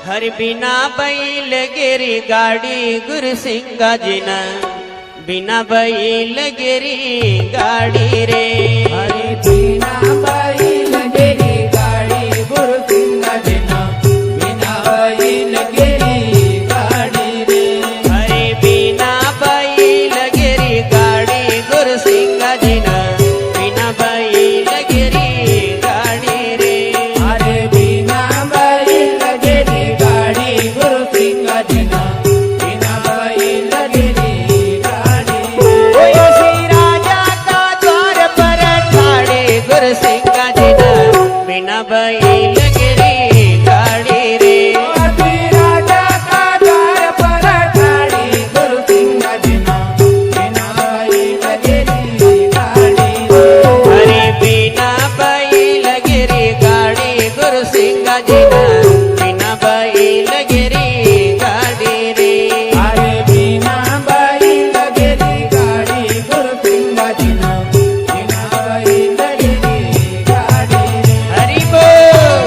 हरि बिना बैल गिरी गाड़ी गुरु सिंगाजीना बिना बैल गिरी गाड़ी रे हरि बिना बैल गिरी गाड़ी गुरु सिंगाजीना बिना बैल गिरी गाड़ी रे हरि बिना बैल गिरी गाड़ी गुरु सिंगाजीना बिना बैल गिरी गाड़ी रे हरि बिना बैल गिरी गाड़ी गुरु सिंगाजीना बिना बैल गिरी गाड़ी ओ श्री राजा का द्वार पर ठाड़े गुरु सिंगाजीना बिना बैल गिरी गाड़ी रे श्री राजा का द्वार पर ठाड़ी गुरु सिंगाजीना बिना बैल गिरी गाड़ी हरि बिना बैल गिरी गाड़ी गुरु सिंगाजीना बिना बैल गिरी गाड़ी रे हरि बिना बैल गिरी गाड़ी गुरु सिंगाजीना बिना बैल गिरी गाड़ी हरि बोल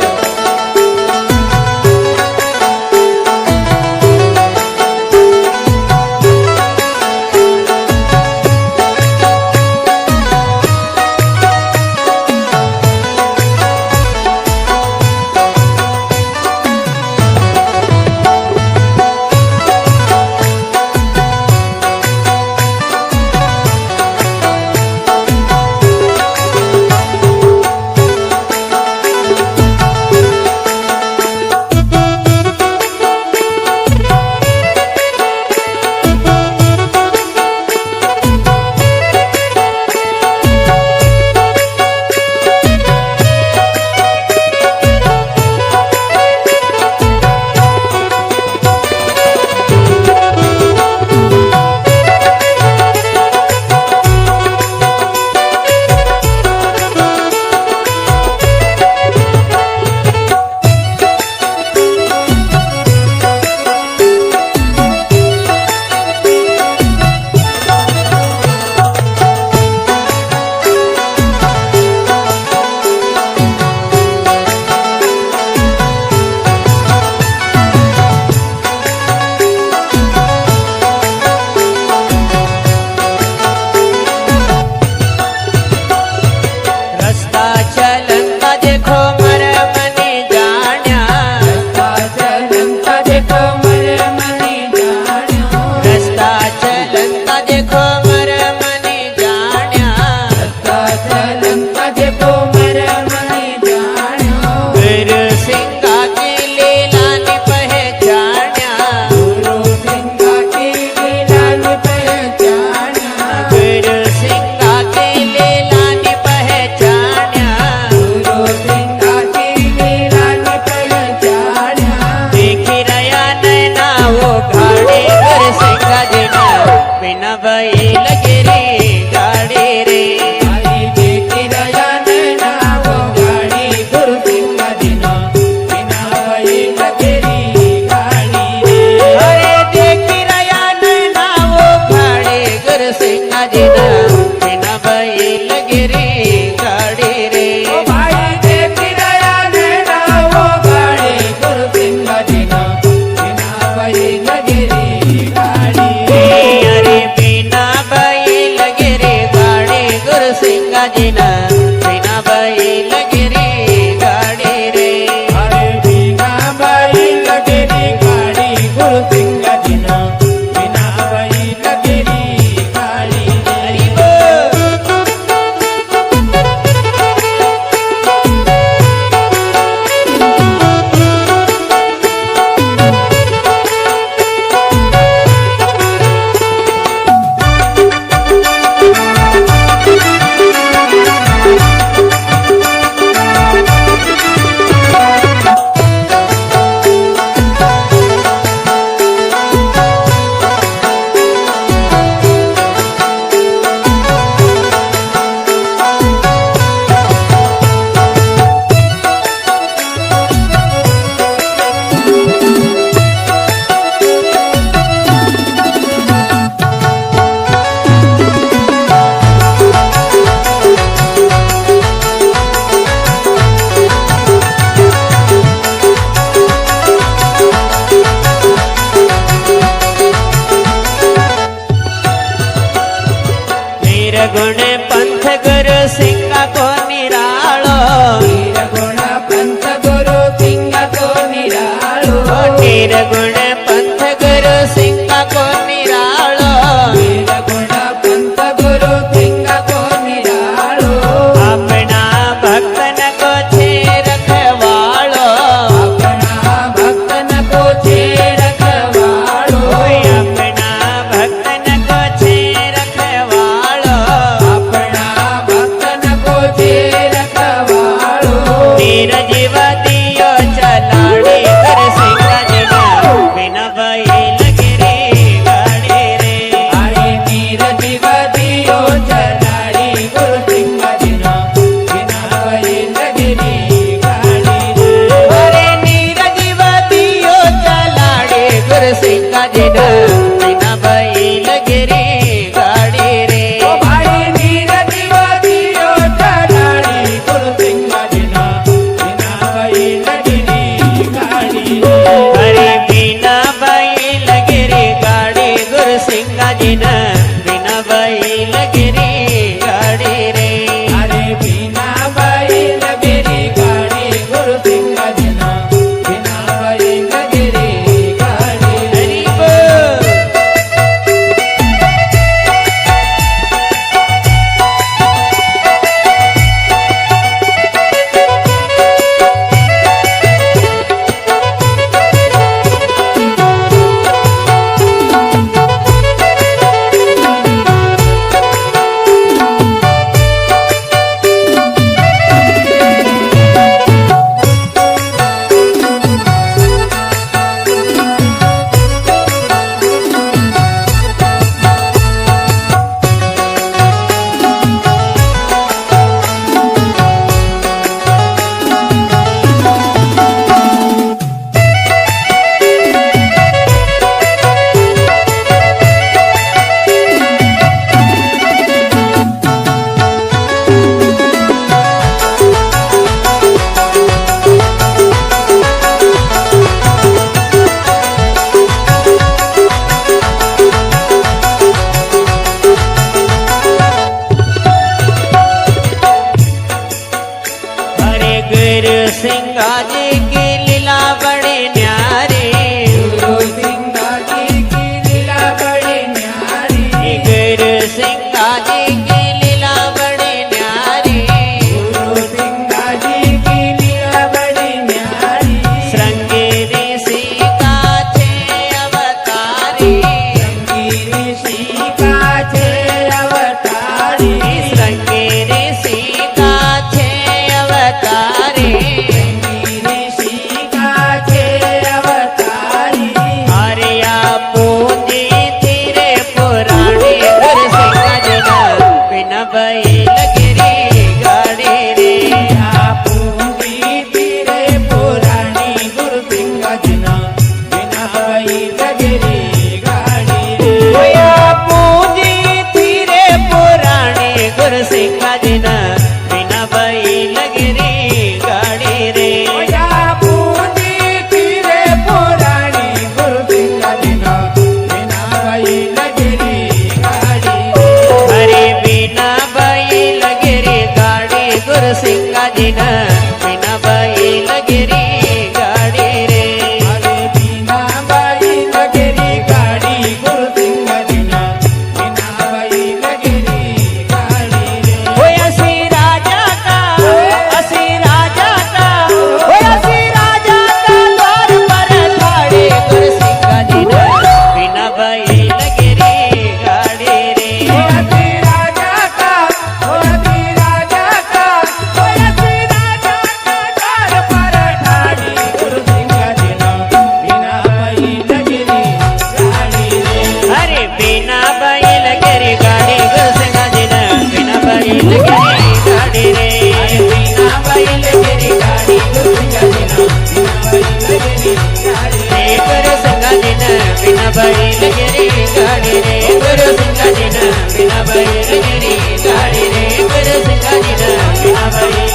रस्ता चलंता देखो मर मनी जाण्या चलंता देखो मर मनी जाण्या रस्ता चलंता देखो मर मनी जाण्या चलंता देखो मर मनी जाण्या गुरु सिंगा की लीला नि पहचान्या गुरु सिंगा की लीला नि पहचान्या गुरु सिंगा की लीला नि पहचान्या गुरु सिंगा की लीला नि पहचान्या देखी रया नैना वो गाड़ी गुरु सिंगा जीना बिना बैल गिरी गाड़ी रे हरि देखी रया नैना वो गाड़ी गुरु सिंगाजीना बिना बैल गिरी गाड़ी रे अरे देखी रया नैना वो गाड़ी गुरु सिंगा जीना बिना बैल गिरी गाड़ी रे ओ भाई देखी रया नैना वो गाड़ी गुरु सिंगाजीना बिना बैल गिरी गाड़ी रे अरे बिना वीर गुण पंथ गुरु सिंह को निरालो वीर गुण पंथ गुरु सिंह को निरालो अपना भक्तन को छे रखवालो अपना भक्तन को छे रखवालो अपना भक्तन को छे रखवालो अपना भक्तन को छे रखवालो नीर जीव दियो चलाड़ी कर सिंह जना बिना भाई लगे गाड़ी रे अरे नीर जीव दियो चलाड़ी गुरु सिंह जना बिना वही लगरी गाड़ी रे अरे नीर जीव दियो चलाड़ी गुर सिंह जना बिना भाई लगे गाड़ी रे ओ भाई नीर जीव दियो चलाड़ी गुरु सिंह जना बिना वही लगरी गाड़ी रे अरे बिना भाई लगे गाड़ी गुर सिंह जना बिना भाई लगे गाड़ी रे अरे बिना बाई लगेरी गाड़ी गुरु सिंह जना बिना बाई लगेरी गाड़ी हरि बोल हरे गुरु सिंह जी की लीला बड़े न्यारे गुरु सिंह जी की लीला बड़ी न्यारी गुरु सिंह जी की लीला बड़े न्यारे गुरु सिंह जी की लीला बड़ी न्यारी श्रृंगेरी सीता छे अवतारी गिरी सीता छे अवतारी श्रृंगेरी सीता छे अवतारी गिरी सीता छे अवतारी हरिया पूंजी धीरे पुराणी गुरु सिंह जना बिना भाई लगे गाड़ी रे पूंजी तीरे पुराणी गुरु सिंह जना बिना वही लगरी गाड़ी रे होया पूंजी धीरे पुराणी गुरु सिंह जना बिना भाई लगे गाड़ी रे ओया पूंजी तीरे पुराणी गुरु सिंह जना बिना वही लगरी गाड़ी रे हरे बिना भाई लगे गाड़ी गुरु सिंह जना बिना भाई लगे गाड़ी रे अरे बिना बाई लगरी गाड़ी गुरु सिंह जना बिना वही लगरी गाड़ी रे होया श्री राजा का असी राजा का होया श्री राजा का द्वार पर ठाड़े गुरु सिंह जना बिना भाई लगे गाड़ी रे ओयती राजा का ओयती राजा का ओयती राजा का द्वार पर ठाड़ी गुरु सिंह जना बिना वही लगरी गाड़ी रे अरे बिना भाई लगे गाड़ी गुरु सिंह जना बिना भाई लगे गाड़ी रे अरे बिना बाई लगरी गाड़ी गुरु सिंह जना बिना वही लगरी गाड़ी रे गुरु सिंह जना बिना भाई लगे गाड़ी रे गुरु सिंह जना बिना भाई लगे गाड़ी रे गुरु सिंह जना बिना भाई